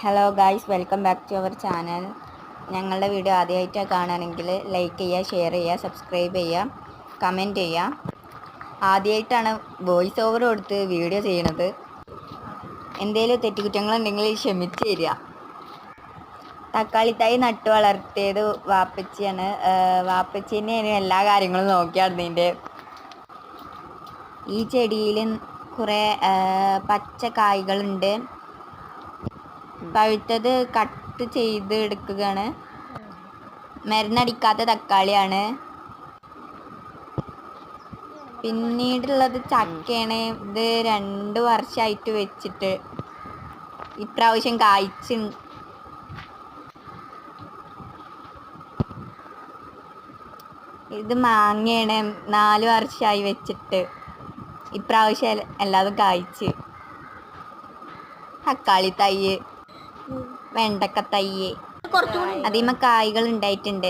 Hello guys, welcome back to our channel. ഞങ്ങളുടെ video ആദ്യമായിട്ടാണ് കാണുകയാണെങ്കിൽ ലൈക്ക് ചെയ്യുക, ഷെയർ ചെയ്യുക, സബ്സ്ക്രൈബ് ചെയ്യുക, കമൻറ്റ് ചെയ്യുക. ആദ്യമായിട്ടാണ് വോയിസ് ഓവർ കൊടുത്ത് വീഡിയോ ചെയ്യണത്. എന്തെങ്കിലും തെറ്റുകുറ്റങ്ങളുണ്ടെങ്കിൽ ക്ഷമിച്ച് തരിക. തക്കാളി തൈ നട്ടു വളർത്തിയത് വാപ്പച്ചിയാണ്. വാപ്പച്ചി തന്നെയാണ് എല്ലാ കാര്യങ്ങളും നോക്കി നടന്നതിൻ്റെ. ഈ ചെടിയിൽ കുറേ പച്ച കായ്കളുണ്ട്. പഴുത്തത് കട്ട് ചെയ്ത് എടുക്കുകയാണ്. മരുന്നടിക്കാത്ത തക്കാളിയാണ്. പിന്നീടുള്ളത് ചക്കയാണ്. ഇത് 2 വർഷമായിട്ട് വെച്ചിട്ട് ഇപ്രാവശ്യം കായ്ച്ച്. ഇത് മാങ്ങയാണ്. 4 വർഷമായി വെച്ചിട്ട് ഇപ്രാവശ്യം എല്ലാതും കായ്ച്ച്. തക്കാളി തൈ, വെണ്ടക്ക തൈ, അതിന്മേൽ കായ്കൾ ഉണ്ടായിട്ടുണ്ട്.